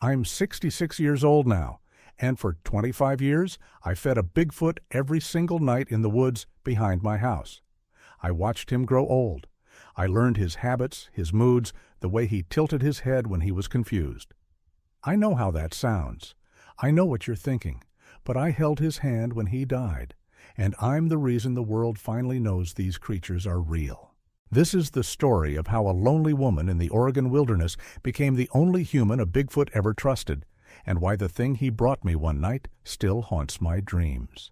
I'm 66 years old now, and for 25 years I fed a Bigfoot every single night in the woods behind my house. I watched him grow old. I learned his habits, his moods, the way he tilted his head when he was confused. I know how that sounds. I know what you're thinking, but I held his hand when he died, and I'm the reason the world finally knows these creatures are real. This is the story of how a lonely woman in the Oregon wilderness became the only human a Bigfoot ever trusted, and why the thing he brought me one night still haunts my dreams.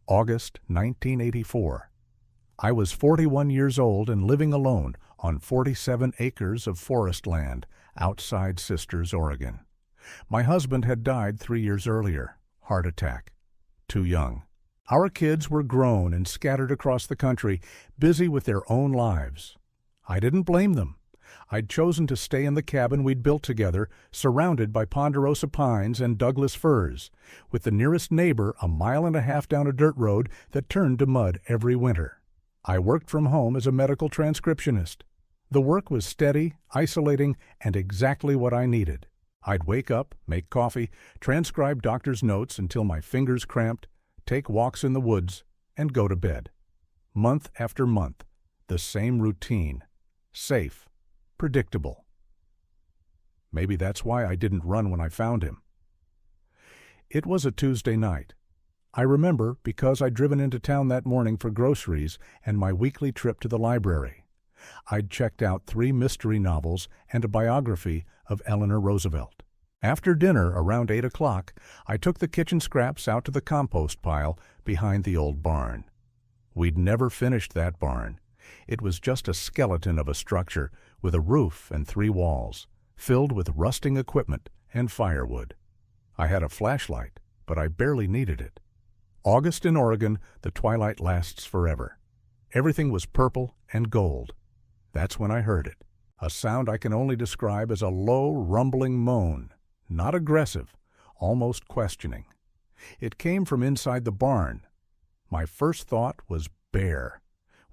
August 1984. I was 41 years old and living alone on 47 acres of forest land outside Sisters, Oregon. My husband had died 3 years earlier, heart attack, too young. Our kids were grown and scattered across the country, busy with their own lives. I didn't blame them. I'd chosen to stay in the cabin we'd built together, surrounded by ponderosa pines and Douglas firs, with the nearest neighbor a mile and a half down a dirt road that turned to mud every winter. I worked from home as a medical transcriptionist. The work was steady, isolating, and exactly what I needed. I'd wake up, make coffee, transcribe doctor's notes until my fingers cramped, take walks in the woods, and go to bed. Month after month, the same routine. Safe, predictable. Maybe that's why I didn't run when I found him. It was a Tuesday night. I remember because I'd driven into town that morning for groceries and my weekly trip to the library. I'd checked out 3 mystery novels and a biography of Eleanor Roosevelt. After dinner, around 8 o'clock, I took the kitchen scraps out to the compost pile behind the old barn. We'd never finished that barn. It was just a skeleton of a structure with a roof and 3 walls, filled with rusting equipment and firewood. I had a flashlight, but I barely needed it. August in Oregon, the twilight lasts forever. Everything was purple and gold. That's when I heard it, a sound I can only describe as a low, rumbling moan, not aggressive, almost questioning. It came from inside the barn. My first thought was bear.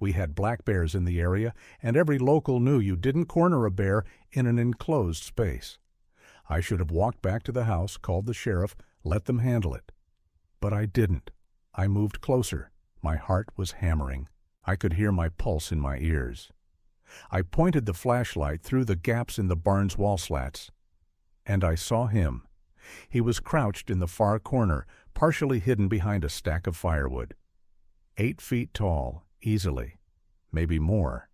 We had black bears in the area, and every local knew you didn't corner a bear in an enclosed space. I should have walked back to the house, called the sheriff, let them handle it. But I didn't. I moved closer. My heart was hammering. I could hear my pulse in my ears. I pointed the flashlight through the gaps in the barn's wall slats, and I saw him. He was crouched in the far corner, partially hidden behind a stack of firewood. 8 feet tall, easily, maybe more.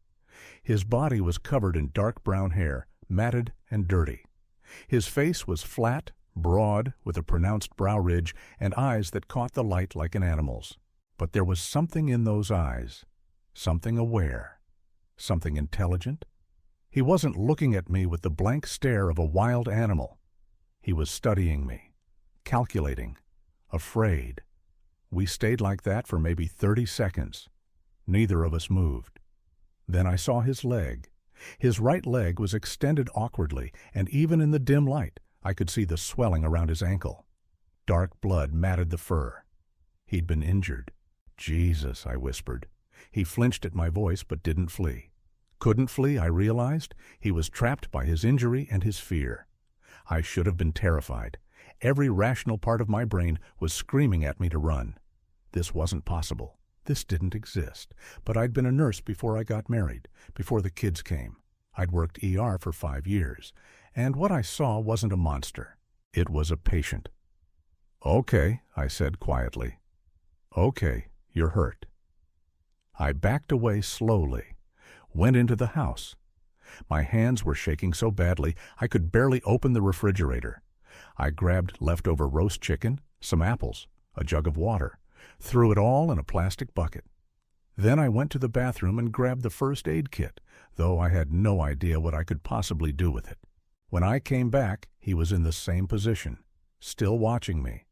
His body was covered in dark brown hair, matted and dirty. His face was flat, broad, with a pronounced brow ridge and eyes that caught the light like an animal's. But there was something in those eyes, something aware, something intelligent. He wasn't looking at me with the blank stare of a wild animal. He was studying me, calculating, afraid. We stayed like that for maybe 30 seconds. Neither of us moved. Then I saw his leg. His right leg was extended awkwardly, and even in the dim light, I could see the swelling around his ankle. Dark blood matted the fur. He'd been injured. Jesus, I whispered. He flinched at my voice but didn't flee. Couldn't flee, I realized. He was trapped by his injury and his fear. I should have been terrified. Every rational part of my brain was screaming at me to run. This wasn't possible. This didn't exist. But I'd been a nurse before I got married, before the kids came. I'd worked ER for 5 years, and what I saw wasn't a monster. It was a patient. "Okay," I said quietly. "Okay, you're hurt." I backed away slowly, went into the house. My hands were shaking so badly I could barely open the refrigerator. I grabbed leftover roast chicken, some apples, a jug of water, threw it all in a plastic bucket. Then I went to the bathroom and grabbed the first aid kit, though I had no idea what I could possibly do with it. When I came back, he was in the same position, still watching me.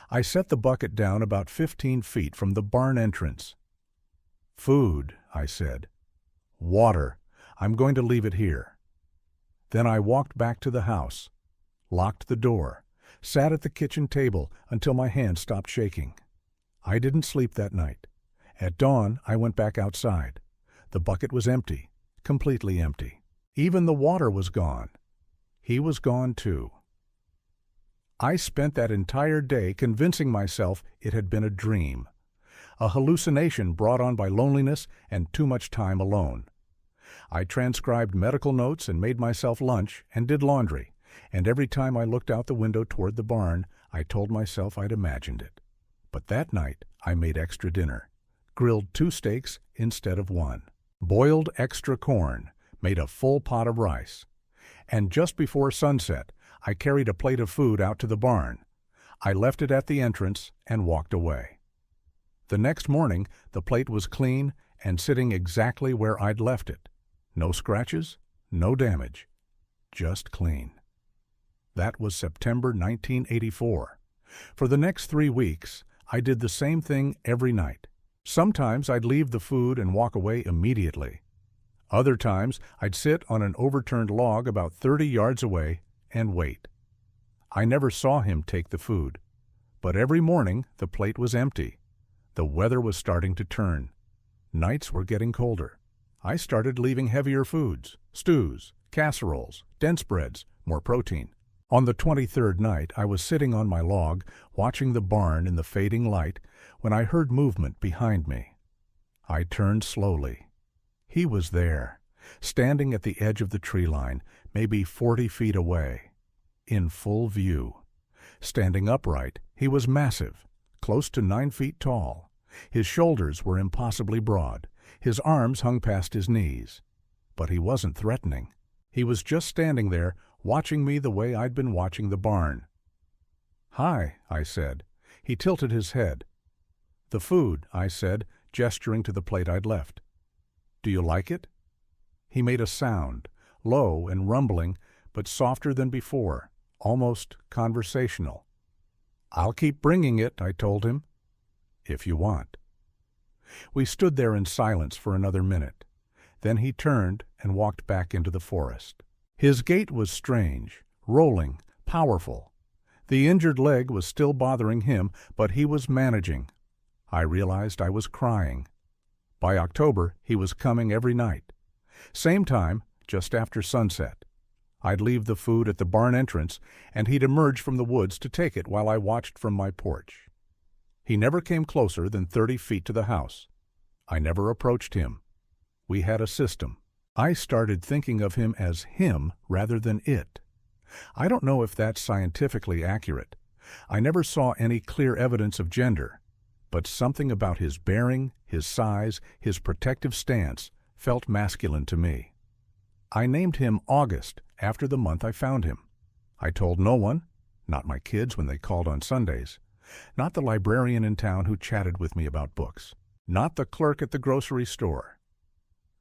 I set the bucket down about 15 feet from the barn entrance. "Food," I said. "Water. I'm going to leave it here." Then I walked back to the house, locked the door, sat at the kitchen table until my hands stopped shaking. I didn't sleep that night. At dawn, I went back outside. The bucket was empty, completely empty. Even the water was gone. He was gone too. I spent that entire day convincing myself it had been a dream, a hallucination brought on by loneliness and too much time alone. I transcribed medical notes and made myself lunch and did laundry, and every time I looked out the window toward the barn, I told myself I'd imagined it. But that night, I made extra dinner, grilled 2 steaks instead of 1, boiled extra corn, made a full pot of rice, and just before sunset, I carried a plate of food out to the barn. I left it at the entrance and walked away. The next morning, the plate was clean and sitting exactly where I'd left it. No scratches, no damage, just clean. That was September 1984. For the next 3 weeks, I did the same thing every night. Sometimes I'd leave the food and walk away immediately. Other times, I'd sit on an overturned log about 30 yards away and wait. I never saw him take the food, but every morning the plate was empty. The weather was starting to turn. Nights were getting colder. I started leaving heavier foods, stews, casseroles, dense breads, more protein. On the 23rd night, I was sitting on my log, watching the barn in the fading light, when I heard movement behind me. I turned slowly. He was there, standing at the edge of the tree line, maybe 40 feet away, in full view. Standing upright, he was massive, close to 9 feet tall. His shoulders were impossibly broad. His arms hung past his knees. But he wasn't threatening. He was just standing there, watching me the way I'd been watching the barn. "Hi," I said. He tilted his head. "The food," I said, gesturing to the plate I'd left. "Do you like it?" He made a sound, low and rumbling, but softer than before, almost conversational. "I'll keep bringing it," I told him, "if you want." We stood there in silence for another minute. Then he turned and walked back into the forest. His gait was strange, rolling, powerful. The injured leg was still bothering him, but he was managing. I realized I was crying. By October, he was coming every night. Same time, just after sunset. I'd leave the food at the barn entrance, and he'd emerge from the woods to take it while I watched from my porch. He never came closer than 30 feet to the house. I never approached him. We had a system. I started thinking of him as him rather than it. I don't know if that's scientifically accurate. I never saw any clear evidence of gender, but something about his bearing, his size, his protective stance felt masculine to me. I named him August after the month I found him. I told no one, not my kids when they called on Sundays, not the librarian in town who chatted with me about books, not the clerk at the grocery store.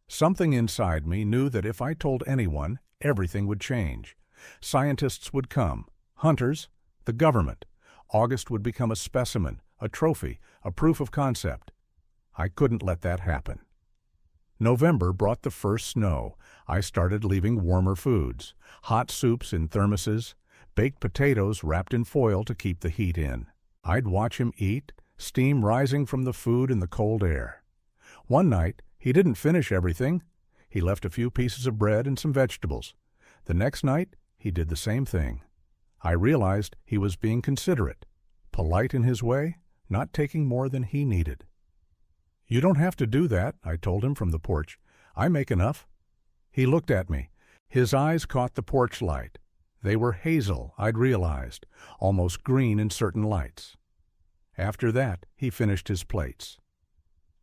Something inside me knew that if I told anyone, everything would change. Scientists would come, hunters, the government. August would become a specimen, a trophy, a proof of concept. I couldn't let that happen. November brought the first snow. I started leaving warmer foods, hot soups in thermoses, baked potatoes wrapped in foil to keep the heat in. I'd watch him eat, steam rising from the food in the cold air. One night, he didn't finish everything. He left a few pieces of bread and some vegetables. The next night, he did the same thing. I realized he was being considerate, polite in his way, not taking more than he needed. "You don't have to do that," I told him from the porch. "I make enough." He looked at me. His eyes caught the porch light. They were hazel, I'd realized, almost green in certain lights. After that, he finished his plates.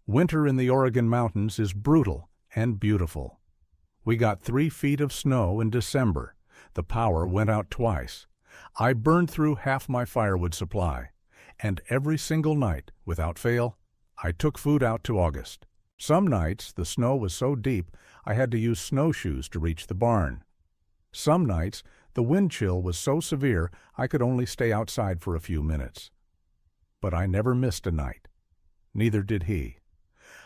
Winter in the Oregon mountains is brutal and beautiful. We got 3 feet of snow in December. The power went out twice. I burned through half my firewood supply. And every single night, without fail, I took food out to August. Some nights, the snow was so deep, I had to use snowshoes to reach the barn. Some nights, the wind chill was so severe, I could only stay outside for a few minutes. But I never missed a night. Neither did he.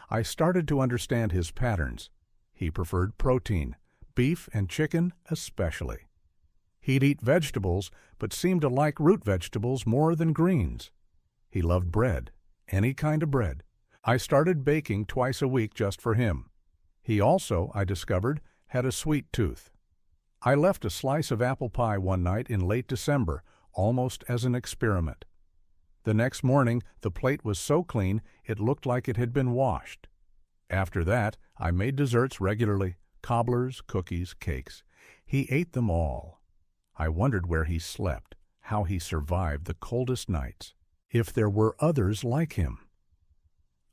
I started to understand his patterns. He preferred protein, beef and chicken especially. He'd eat vegetables, but seemed to like root vegetables more than greens. He loved bread, any kind of bread. I started baking twice a week just for him. He also, I discovered, had a sweet tooth. I left a slice of apple pie one night in late December, almost as an experiment. The next morning, the plate was so clean it looked like it had been washed. After that, I made desserts regularly, cobblers, cookies, cakes. He ate them all. I wondered where he slept, how he survived the coldest nights, if there were others like him.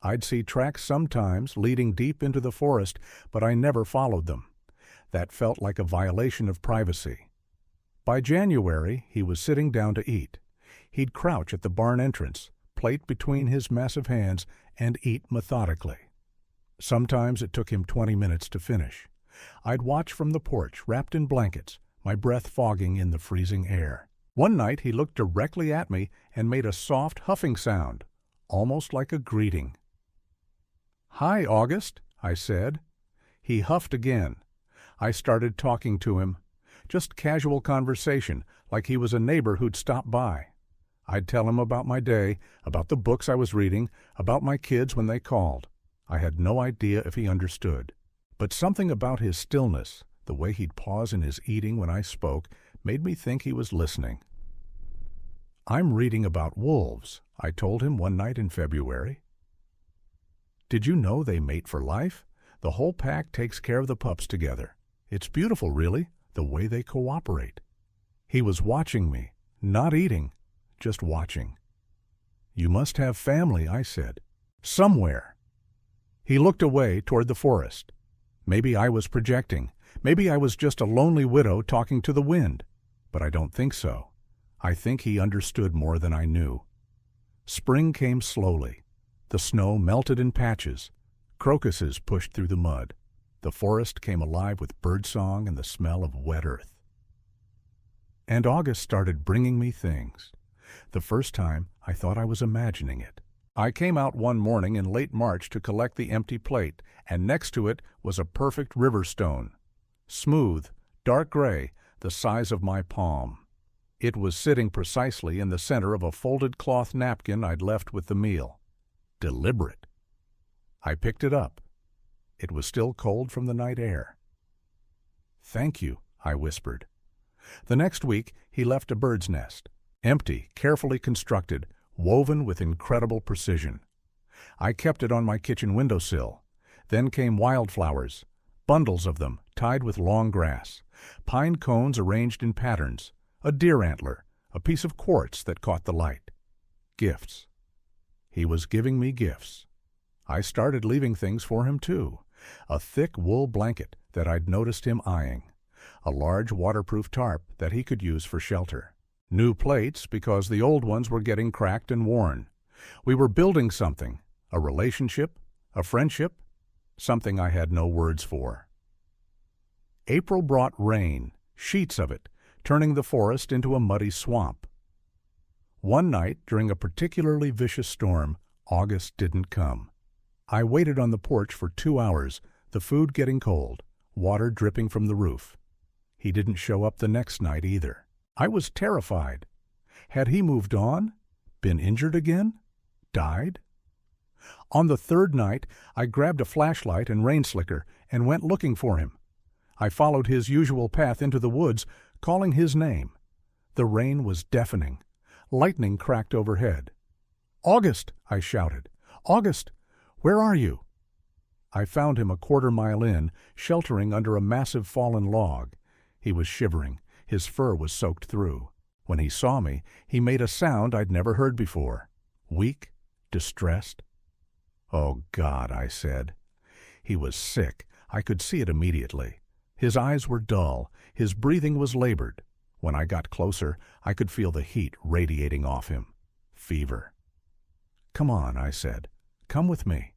I'd see tracks sometimes leading deep into the forest, but I never followed them. That felt like a violation of privacy. By January, he was sitting down to eat. He'd crouch at the barn entrance, plate between his massive hands, and eat methodically. Sometimes it took him 20 minutes to finish. I'd watch from the porch, wrapped in blankets, my breath fogging in the freezing air. One night he looked directly at me and made a soft huffing sound, almost like a greeting. "Hi, August," I said. He huffed again. I started talking to him. Just casual conversation, like he was a neighbor who'd stopped by. I'd tell him about my day, about the books I was reading, about my kids when they called. I had no idea if he understood. But something about his stillness, the way he'd pause in his eating when I spoke, made me think he was listening. "I'm reading about wolves," I told him one night in February. "Did you know they mate for life? The whole pack takes care of the pups together. It's beautiful, really, the way they cooperate." He was watching me, not eating, just watching. "You must have family," I said. "Somewhere." He looked away toward the forest. Maybe I was projecting. Maybe I was just a lonely widow talking to the wind. But I don't think so. I think he understood more than I knew. Spring came slowly. The snow melted in patches. Crocuses pushed through the mud. The forest came alive with birdsong and the smell of wet earth. And August started bringing me things. The first time, I thought I was imagining it. I came out one morning in late March to collect the empty plate, and next to it was a perfect river stone. Smooth, dark gray, the size of my palm. It was sitting precisely in the center of a folded cloth napkin I'd left with the meal. Deliberate. I picked it up. It was still cold from the night air. "Thank you," I whispered. The next week, he left a bird's nest. Empty, carefully constructed, woven with incredible precision. I kept it on my kitchen windowsill. Then came wildflowers, bundles of them tied with long grass, pine cones arranged in patterns, a deer antler, a piece of quartz that caught the light. Gifts. He was giving me gifts. I started leaving things for him, too. A thick wool blanket that I'd noticed him eyeing. A large waterproof tarp that he could use for shelter. New plates because the old ones were getting cracked and worn. We were building something, a relationship, a friendship, something I had no words for. April brought rain, sheets of it, turning the forest into a muddy swamp. One night, during a particularly vicious storm, August didn't come. I waited on the porch for 2 hours, the food getting cold, water dripping from the roof. He didn't show up the next night either. I was terrified. Had he moved on? Been injured again? Died? On the third night, I grabbed a flashlight and rain slicker and went looking for him. I followed his usual path into the woods, calling his name. The rain was deafening. Lightning cracked overhead. "August!" I shouted. "August! Where are you?" I found him a quarter-mile in, sheltering under a massive fallen log. He was shivering. His fur was soaked through. When he saw me, he made a sound I'd never heard before. Weak, distressed. "Oh, God," I said. He was sick. I could see it immediately. His eyes were dull. His breathing was labored. When I got closer, I could feel the heat radiating off him. Fever. "Come on," I said. "Come with me."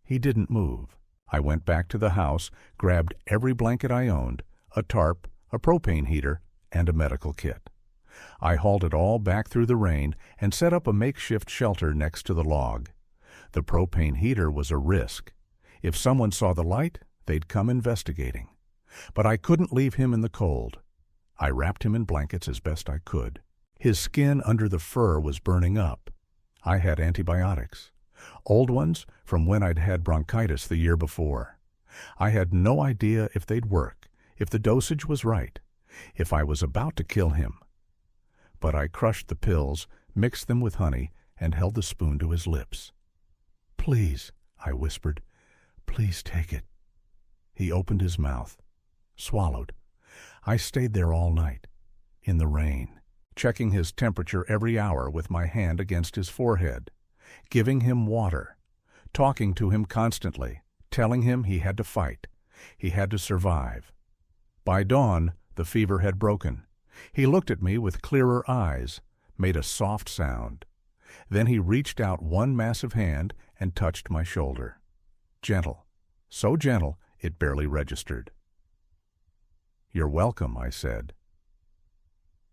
He didn't move. I went back to the house, grabbed every blanket I owned, a tarp, a propane heater, and a medical kit. I hauled it all back through the rain and set up a makeshift shelter next to the log. The propane heater was a risk. If someone saw the light, they'd come investigating. But I couldn't leave him in the cold. I wrapped him in blankets as best I could. His skin under the fur was burning up. I had antibiotics. Old ones from when I'd had bronchitis the year before. I had no idea if they'd work, if the dosage was right, if I was about to kill him. but I crushed the pills, mixed them with honey, and held the spoon to his lips. "Please," I whispered, "please take it." He opened his mouth, swallowed. I stayed there all night, in the rain, checking his temperature every hour with my hand against his forehead, giving him water, talking to him constantly, telling him he had to fight, he had to survive. By dawn, the fever had broken. He looked at me with clearer eyes, made a soft sound. Then he reached out one massive hand and touched my shoulder. Gentle, so gentle it barely registered. "You're welcome," I said.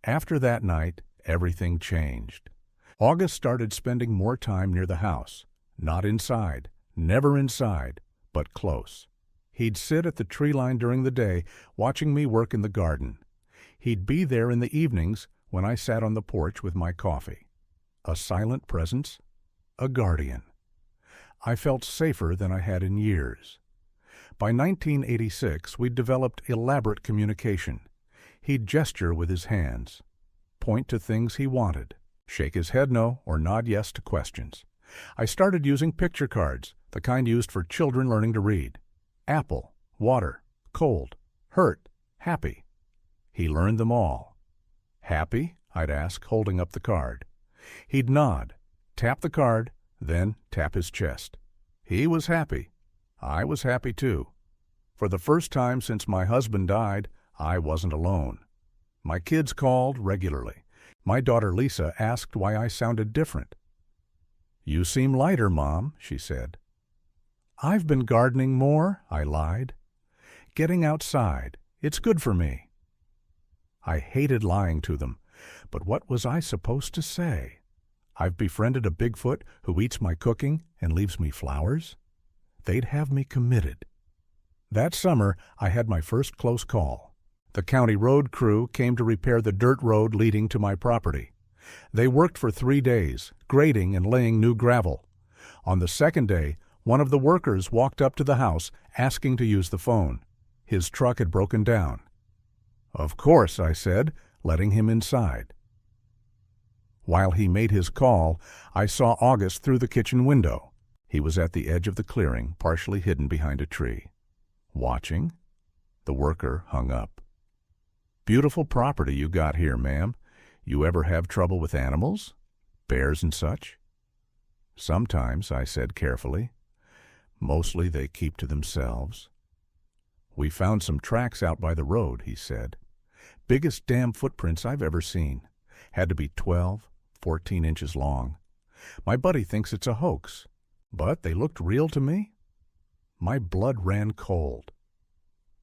After that night, everything changed. August started spending more time near the house, not inside, never inside, but close. He'd sit at the tree line during the day, watching me work in the garden. He'd be there in the evenings when I sat on the porch with my coffee. A silent presence, a guardian. I felt safer than I had in years. By 1986, we'd developed elaborate communication. He'd gesture with his hands, point to things he wanted, shake his head no or nod yes to questions. I started using picture cards, the kind used for children learning to read. Apple, water, cold, hurt, happy. He learned them all. "Happy?" I'd ask, holding up the card. He'd nod, tap the card, then tap his chest. He was happy. I was happy too. For the first time since my husband died, I wasn't alone. My kids called regularly. My daughter Lisa asked why I sounded different. "You seem lighter, Mom," she said. "I've been gardening more," I lied. "Getting outside. It's good for me." I hated lying to them, but what was I supposed to say? I've befriended a Bigfoot who eats my cooking and leaves me flowers? They'd have me committed. That summer, I had my first close call. The county road crew came to repair the dirt road leading to my property. They worked for 3 days, grading and laying new gravel. On the second day, one of the workers walked up to the house asking to use the phone. His truck had broken down. "Of course," I said, letting him inside. While he made his call, I saw August through the kitchen window. He was at the edge of the clearing, partially hidden behind a tree. Watching? The worker hung up. "Beautiful property you got here, ma'am. You ever have trouble with animals? Bears and such?" "Sometimes," I said carefully. "Mostly they keep to themselves." "We found some tracks out by the road," he said. "Biggest damn footprints I've ever seen. Had to be 12, 14 inches long. My buddy thinks it's a hoax, but they looked real to me." My blood ran cold.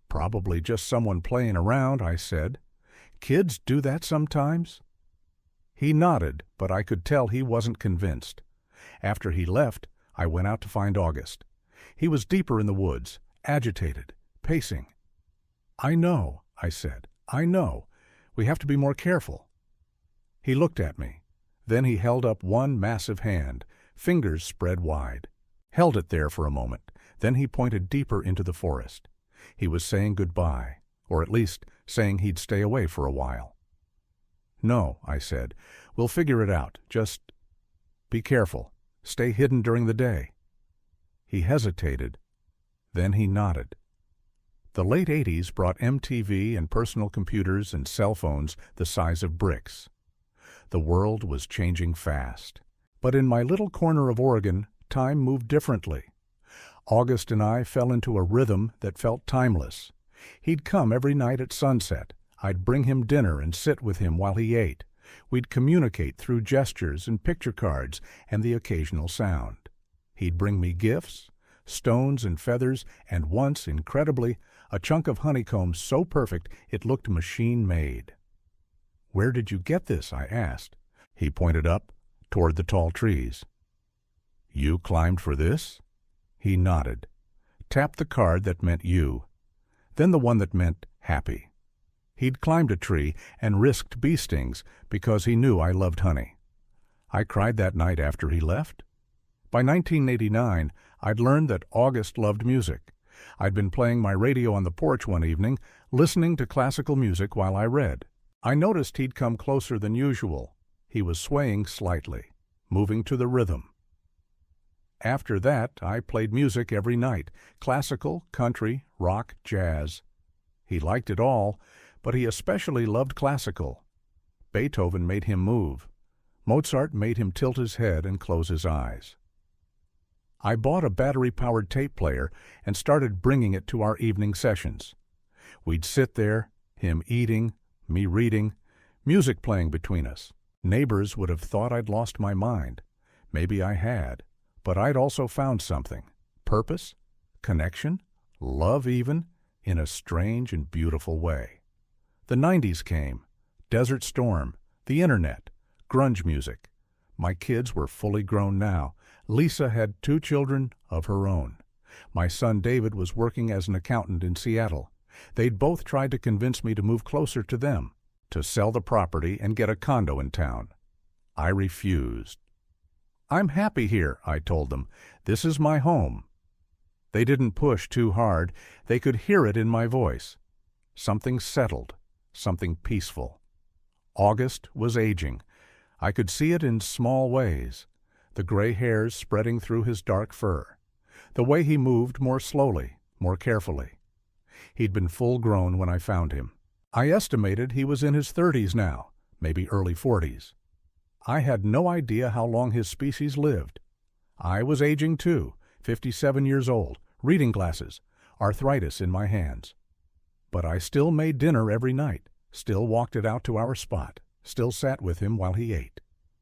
"Probably just someone playing around," I said. "Kids do that sometimes." He nodded, but I could tell he wasn't convinced. After he left, I went out to find August. He was deeper in the woods, agitated, pacing. "I know," I said. "I know. We have to be more careful." He looked at me. Then he held up one massive hand, fingers spread wide. Held it there for a moment. Then he pointed deeper into the forest. He was saying goodbye, or at least saying he'd stay away for a while. "No," I said. "We'll figure it out. Just be careful. Stay hidden during the day." He hesitated. Then he nodded. The late 80s brought MTV and personal computers and cell phones the size of bricks. The world was changing fast. But in my little corner of Oregon, time moved differently. August and I fell into a rhythm that felt timeless. He'd come every night at sunset. I'd bring him dinner and sit with him while he ate. We'd communicate through gestures and picture cards and the occasional sound. He'd bring me gifts, stones and feathers, and once, incredibly, a chunk of honeycomb so perfect it looked machine-made. "Where did you get this?" I asked. He pointed up, toward the tall trees. "You climbed for this?" He nodded, tapped the card that meant you, then the one that meant happy. He'd climbed a tree and risked bee stings because he knew I loved honey. I cried that night after he left. By 1989, I'd learned that August loved music. I'd been playing my radio on the porch one evening, listening to classical music while I read. I noticed he'd come closer than usual. He was swaying slightly, moving to the rhythm. After that, I played music every night, classical, country, rock, jazz. He liked it all, but he especially loved classical. Beethoven made him move. Mozart made him tilt his head and close his eyes. I bought a battery-powered tape player and started bringing it to our evening sessions. We'd sit there, him eating, me reading, music playing between us. Neighbors would have thought I'd lost my mind. Maybe I had, but I'd also found something. Purpose, connection, love even, in a strange and beautiful way. The 90s came. Desert Storm, the internet, grunge music. My kids were fully grown now. Lisa had 2 children of her own. My son David was working as an accountant in Seattle. They'd both tried to convince me to move closer to them, to sell the property and get a condo in town. I refused. "I'm happy here," I told them. "This is my home." They didn't push too hard. They could hear it in my voice. Something settled, something peaceful. August was aging. I could see it in small ways. The gray hairs spreading through his dark fur. The way he moved more slowly, more carefully. He'd been full grown when I found him. I estimated he was in his 30s now, maybe early 40s. I had no idea how long his species lived. I was aging too, 57 years old, reading glasses, arthritis in my hands. But I still made dinner every night, still walked it out to our spot, still sat with him while he ate.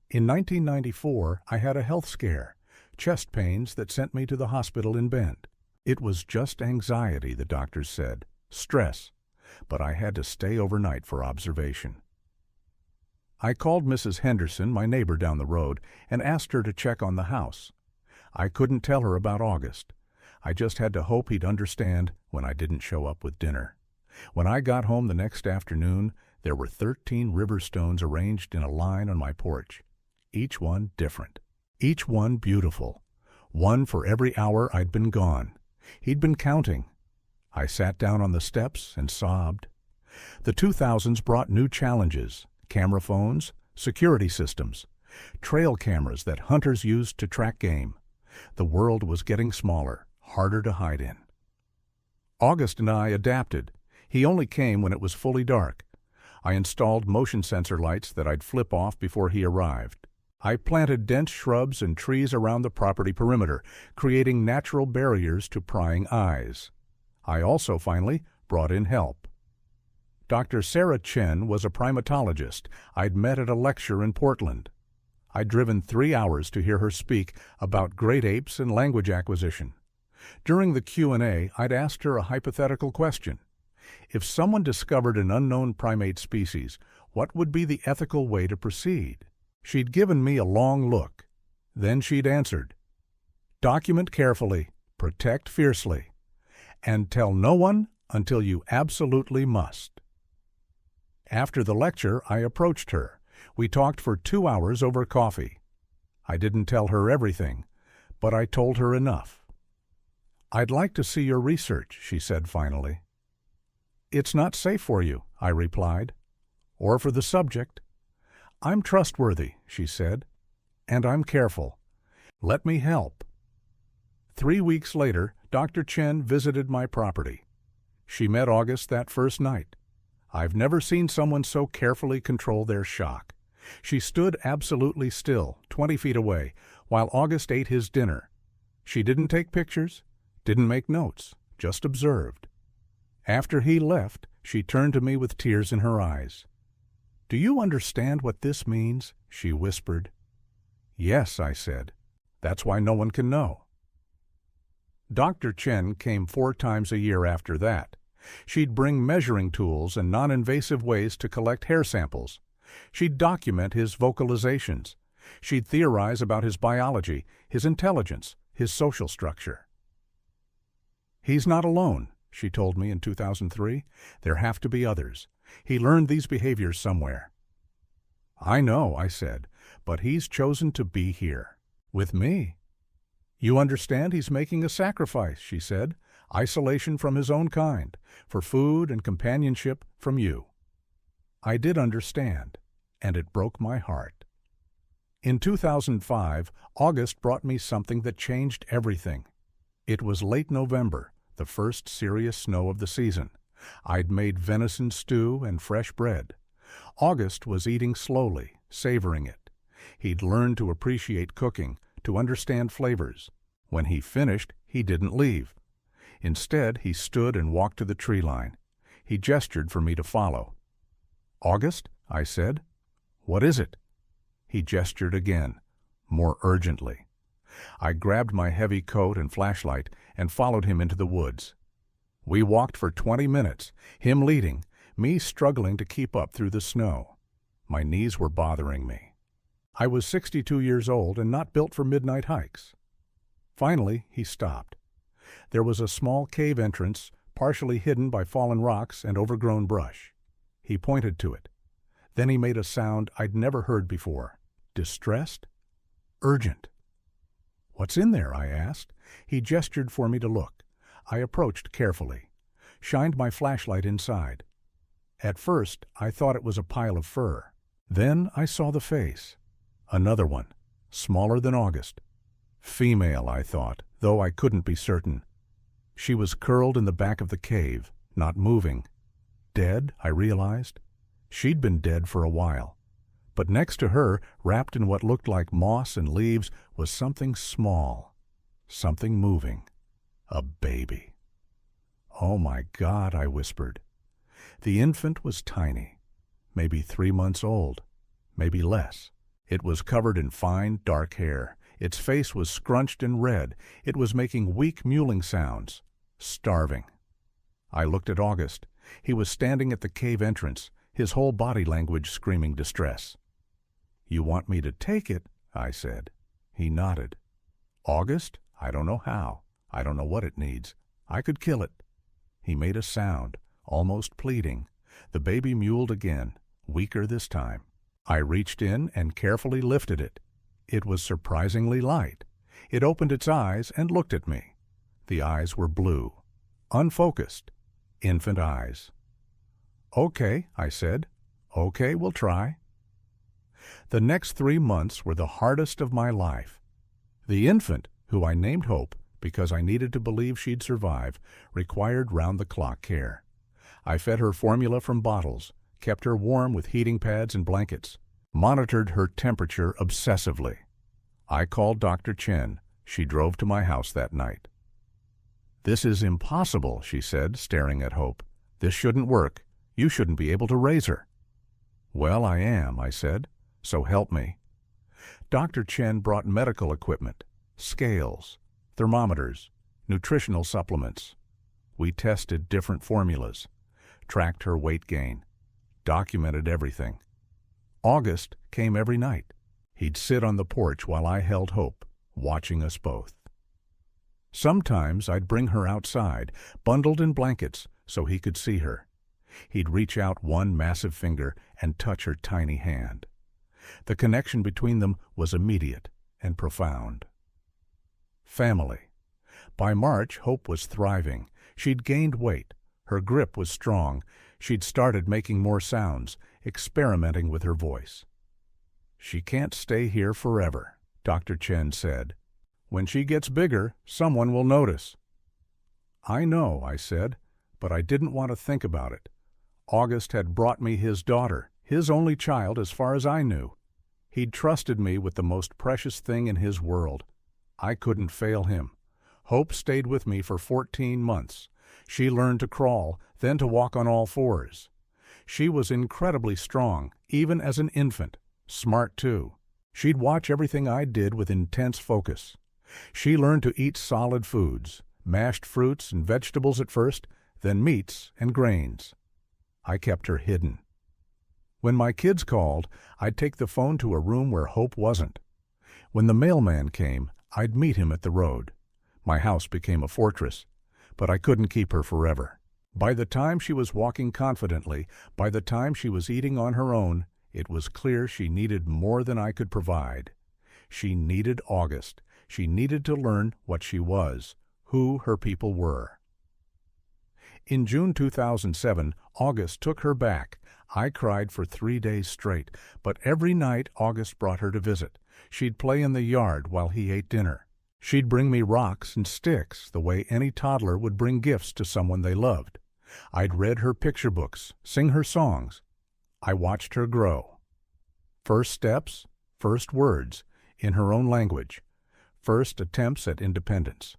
In 1994, I had a health scare, chest pains that sent me to the hospital in Bend. It was just anxiety, the doctors said, stress, but I had to stay overnight for observation. I called Mrs. Henderson, my neighbor down the road, and asked her to check on the house. I couldn't tell her about August. I just had to hope he'd understand when I didn't show up with dinner. When I got home the next afternoon, there were 13 river stones arranged in a line on my porch. Each one different. Each one beautiful. One for every hour I'd been gone. He'd been counting. I sat down on the steps and sobbed. The 2000s brought new challenges. Camera phones, security systems, trail cameras that hunters used to track game. The world was getting smaller, harder to hide in. August and I adapted. He only came when it was fully dark. I installed motion sensor lights that I'd flip off before he arrived. I planted dense shrubs and trees around the property perimeter, creating natural barriers to prying eyes. I also finally brought in help. Dr. Sarah Chen was a primatologist I'd met at a lecture in Portland. I'd driven 3 hours to hear her speak about great apes and language acquisition. During the Q&A, I'd asked her a hypothetical question. If someone discovered an unknown primate species, what would be the ethical way to proceed? She'd given me a long look. Then she'd answered, "Document carefully, protect fiercely, and tell no one until you absolutely must." After the lecture, I approached her. We talked for 2 hours over coffee. I didn't tell her everything, but I told her enough. "I'd like to see your research," she said finally. "It's not safe for you," I replied, "or for the subject." "I'm trustworthy," she said, "and I'm careful. Let me help." 3 weeks later, Dr. Chen visited my property. She met August that first night. I've never seen someone so carefully control their shock. She stood absolutely still, 20 feet away, while August ate his dinner. She didn't take pictures, didn't make notes, just observed. After he left, she turned to me with tears in her eyes. "Do you understand what this means?" she whispered. "Yes," I said. "That's why no one can know." Dr. Chen came 4 times a year after that. She'd bring measuring tools and non-invasive ways to collect hair samples. She'd document his vocalizations. She'd theorize about his biology, his intelligence, his social structure. "He's not alone," she told me in 2003. "There have to be others. He learned these behaviors somewhere." "I know," I said, "but he's chosen to be here. With me." "You understand he's making a sacrifice," she said. "Isolation from his own kind, for food and companionship from you." I did understand, and it broke my heart. In 2005, August brought me something that changed everything. It was late November, the first serious snow of the season. I'd made venison stew and fresh bread. August was eating slowly, savoring it. He'd learned to appreciate cooking, to understand flavors. When he finished, he didn't leave. Instead, he stood and walked to the tree line. He gestured for me to follow. "August," I said. "What is it?" He gestured again, more urgently. I grabbed my heavy coat and flashlight and followed him into the woods. We walked for 20 minutes, him leading, me struggling to keep up through the snow. My knees were bothering me. I was 62 years old and not built for midnight hikes. Finally, he stopped. There was a small cave entrance, partially hidden by fallen rocks and overgrown brush. He pointed to it. Then he made a sound I'd never heard before. Distressed? Urgent. "What's in there?" I asked. He gestured for me to look. I approached carefully, shined my flashlight inside. At first, I thought it was a pile of fur. Then I saw the face. Another one, smaller than August. Female, I thought, though I couldn't be certain. She was curled in the back of the cave, not moving. Dead, I realized. She'd been dead for a while. But next to her, wrapped in what looked like moss and leaves, was something small, something moving. A baby. "Oh my God," I whispered. The infant was tiny, maybe 3 months old, maybe less. It was covered in fine, dark hair. Its face was scrunched and red. It was making weak mewling sounds. Starving. I looked at August. He was standing at the cave entrance, his whole body language screaming distress. "You want me to take it?" I said. He nodded. "August? I don't know how. I don't know what it needs. I could kill it." He made a sound, almost pleading. The baby mewled again, weaker this time. I reached in and carefully lifted it. It was surprisingly light. It opened its eyes and looked at me. The eyes were blue, unfocused, infant eyes. "Okay," I said. "Okay, we'll try." The next 3 months were the hardest of my life. The infant, who I named Hope because I needed to believe she'd survive, required round-the-clock care. I fed her formula from bottles, kept her warm with heating pads and blankets, monitored her temperature obsessively. I called Dr. Chen. She drove to my house that night. "This is impossible," she said, staring at Hope. "This shouldn't work. You shouldn't be able to raise her." "Well, I am," I said. "So help me." Dr. Chen brought medical equipment, scales, thermometers, nutritional supplements. We tested different formulas, tracked her weight gain, documented everything. August came every night. He'd sit on the porch while I held Hope, watching us both. Sometimes I'd bring her outside, bundled in blankets, so he could see her. He'd reach out one massive finger and touch her tiny hand. The connection between them was immediate and profound. Family. By March, Hope was thriving. She'd gained weight. Her grip was strong. She'd started making more sounds, experimenting with her voice. "She can't stay here forever," Dr. Chen said. "When she gets bigger, someone will notice." "I know," I said, but I didn't want to think about it. August had brought me his daughter, his only child as far as I knew. He'd trusted me with the most precious thing in his world. I couldn't fail him. Hope stayed with me for 14 months. She learned to crawl, then to walk on all fours. She was incredibly strong, even as an infant. Smart, too. She'd watch everything I did with intense focus. She learned to eat solid foods, mashed fruits and vegetables at first, then meats and grains. I kept her hidden. When my kids called, I'd take the phone to a room where Hope wasn't. When the mailman came, I'd meet him at the road. My house became a fortress, but I couldn't keep her forever. By the time she was walking confidently, by the time she was eating on her own, it was clear she needed more than I could provide. She needed August. She needed to learn what she was, who her people were. In June 2007, August took her back. I cried for 3 days straight, but every night August brought her to visit. She'd play in the yard while he ate dinner. She'd bring me rocks and sticks the way any toddler would bring gifts to someone they loved. I'd read her picture books, sing her songs. I watched her grow. First steps, first words, in her own language. First attempts at independence.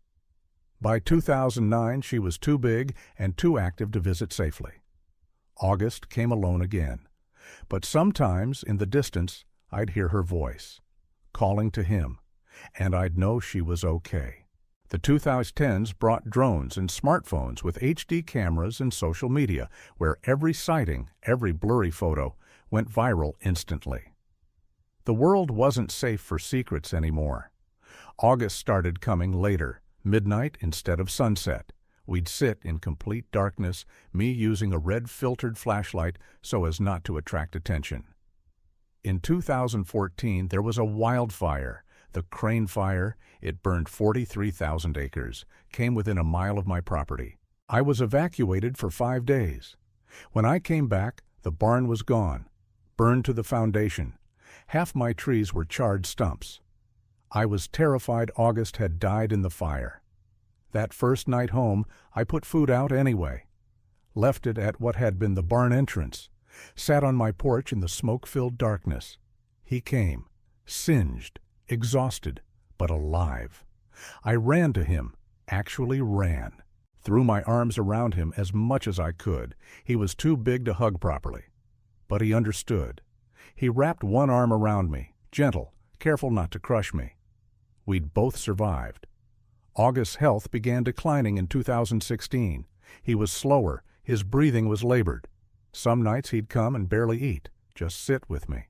By 2009, she was too big and too active to visit safely. August came alone again. But sometimes, in the distance, I'd hear her voice, calling to him, and I'd know she was okay. The 2010s brought drones and smartphones with HD cameras and social media, where every sighting, every blurry photo, went viral instantly. The world wasn't safe for secrets anymore. August started coming later, midnight instead of sunset. We'd sit in complete darkness, me using a red-filtered flashlight so as not to attract attention. In 2014, there was a wildfire, the Crane Fire. It burned 43,000 acres, came within a mile of my property. I was evacuated for 5 days. When I came back, the barn was gone, burned to the foundation. Half my trees were charred stumps. I was terrified August had died in the fire. That first night home, I put food out anyway. Left it at what had been the barn entrance. Sat on my porch in the smoke-filled darkness. He came, singed, exhausted, but alive. I ran to him, actually ran. Threw my arms around him as much as I could. He was too big to hug properly. But he understood. He wrapped one arm around me, gentle, careful not to crush me. We'd both survived. August's health began declining in 2016. He was slower, his breathing was labored. Some nights he'd come and barely eat, just sit with me.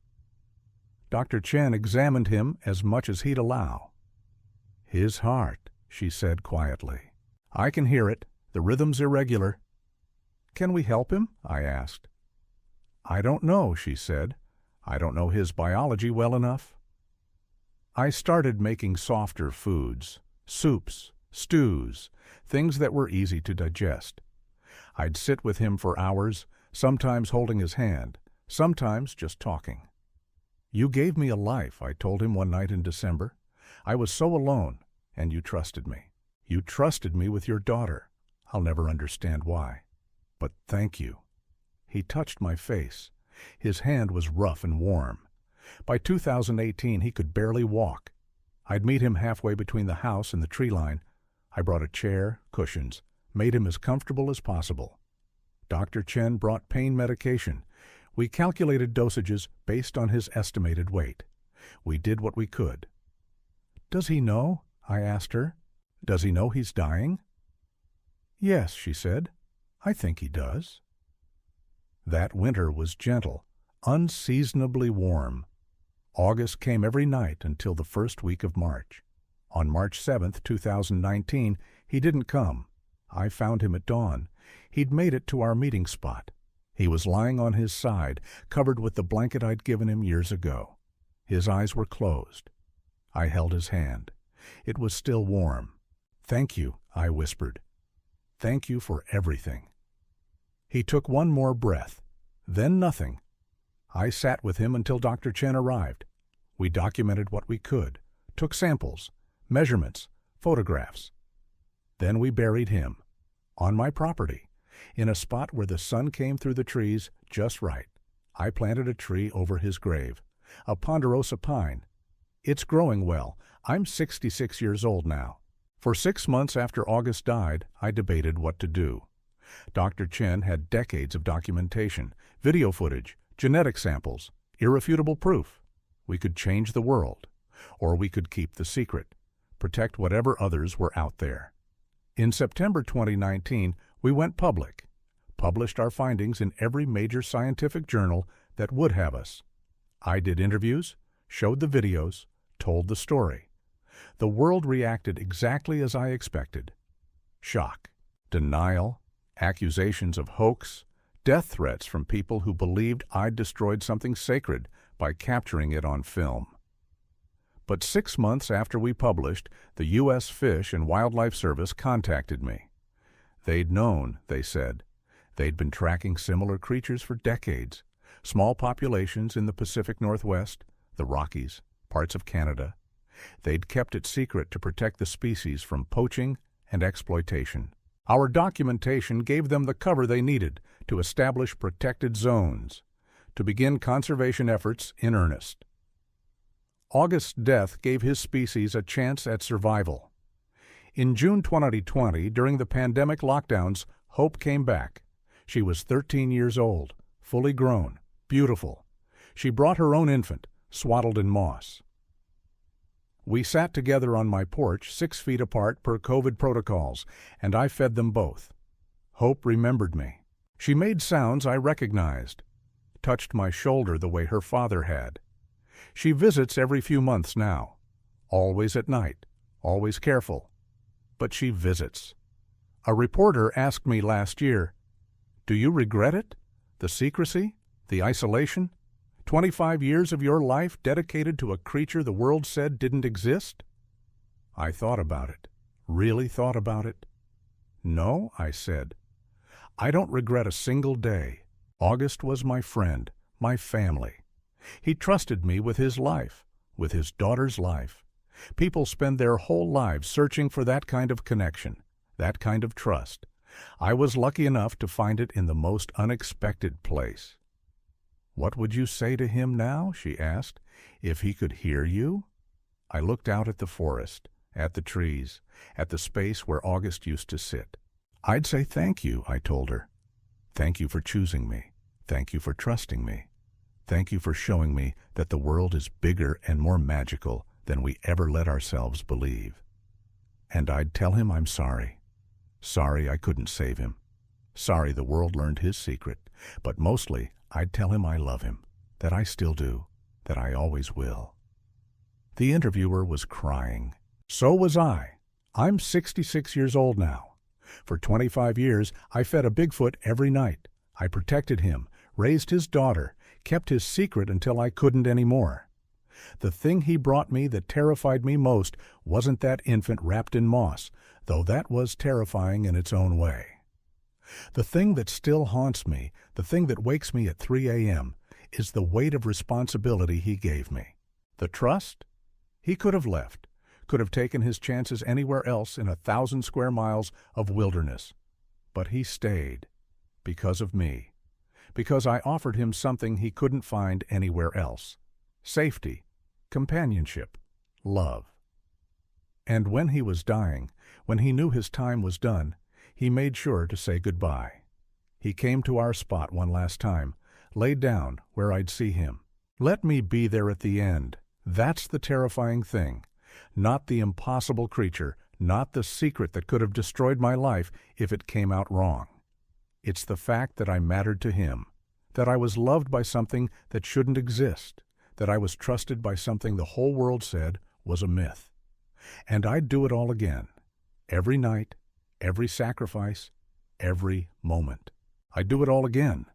Dr. Chen examined him as much as he'd allow. "His heart," she said quietly. "I can hear it. The rhythm's irregular." "Can we help him?" I asked. "I don't know," she said. "I don't know his biology well enough." I started making softer foods, soups, stews, things that were easy to digest. I'd sit with him for hours, sometimes holding his hand, sometimes just talking. "You gave me a life," I told him one night in December. "I was so alone, and you trusted me. You trusted me with your daughter. I'll never understand why. But thank you." He touched my face. His hand was rough and warm. By 2018, he could barely walk. I'd meet him halfway between the house and the tree line. I brought a chair, cushions, made him as comfortable as possible. Dr. Chen brought pain medication. We calculated dosages based on his estimated weight. We did what we could. "Does he know?" I asked her. "Does he know he's dying?" "Yes," she said. "I think he does." That winter was gentle, unseasonably warm. August came every night until the first week of March. On March 7th, 2019, he didn't come. I found him at dawn. He'd made it to our meeting spot. He was lying on his side, covered with the blanket I'd given him years ago. His eyes were closed. I held his hand. It was still warm. "Thank you," I whispered. "Thank you for everything." He took one more breath, then nothing. I sat with him until Dr. Chen arrived. We documented what we could, took samples, measurements, photographs. Then we buried him, on my property, in a spot where the sun came through the trees just right. I planted a tree over his grave, a ponderosa pine. It's growing well. I'm 66 years old now. For 6 months after August died, I debated what to do. Dr. Chen had decades of documentation, video footage, genetic samples, irrefutable proof. We could change the world, or we could keep the secret, protect whatever others were out there. In September 2019, we went public, published our findings in every major scientific journal that would have us. I did interviews, showed the videos, told the story. The world reacted exactly as I expected. Shock, denial, accusations of hoax, death threats from people who believed I'd destroyed something sacred by capturing it on film. But 6 months after we published, the U.S. Fish and Wildlife Service contacted me. They'd known, they said. They'd been tracking similar creatures for decades. Small populations in the Pacific Northwest, the Rockies, parts of Canada. They'd kept it secret to protect the species from poaching and exploitation. Our documentation gave them the cover they needed to establish protected zones, to begin conservation efforts in earnest. August's death gave his species a chance at survival. In June 2020, during the pandemic lockdowns, Hope came back. She was 13 years old, fully grown, beautiful. She brought her own infant, swaddled in moss. We sat together on my porch, 6 feet apart per COVID protocols, and I fed them both. Hope remembered me. She made sounds I recognized, touched my shoulder the way her father had. She visits every few months now, always at night, always careful. But she visits. A reporter asked me last year, "Do you regret it? The secrecy? The isolation? 25 years of your life dedicated to a creature the world said didn't exist?" I thought about it, really thought about it. "No," I said. "I don't regret a single day. August was my friend, my family. He trusted me with his life, with his daughter's life. People spend their whole lives searching for that kind of connection, that kind of trust. I was lucky enough to find it in the most unexpected place." "What would you say to him now," she asked, "if he could hear you?" I looked out at the forest, at the trees, at the space where August used to sit. "I'd say thank you," I told her. "Thank you for choosing me. Thank you for trusting me. Thank you for showing me that the world is bigger and more magical than we ever let ourselves believe." And I'd tell him I'm sorry. Sorry I couldn't save him. Sorry the world learned his secret. But mostly, I'd tell him I love him, that I still do, that I always will. The interviewer was crying. So was I. I'm 66 years old now. For 25 years, I fed a Bigfoot every night. I protected him, raised his daughter, kept his secret until I couldn't anymore. The thing he brought me that terrified me most wasn't that infant wrapped in moss, though that was terrifying in its own way. The thing that still haunts me, the thing that wakes me at 3 a.m., is the weight of responsibility he gave me. The trust? He could have left, could have taken his chances anywhere else in 1,000 square miles of wilderness. But he stayed, because of me, because I offered him something he couldn't find anywhere else: safety, companionship, love. And when he was dying, when he knew his time was done, he made sure to say goodbye. He came to our spot one last time, laid down where I'd see him. Let me be there at the end. That's the terrifying thing. Not the impossible creature, not the secret that could have destroyed my life if it came out wrong. It's the fact that I mattered to him, that I was loved by something that shouldn't exist, that I was trusted by something the whole world said was a myth. And I'd do it all again, every night, every sacrifice, every moment. I'd do it all again.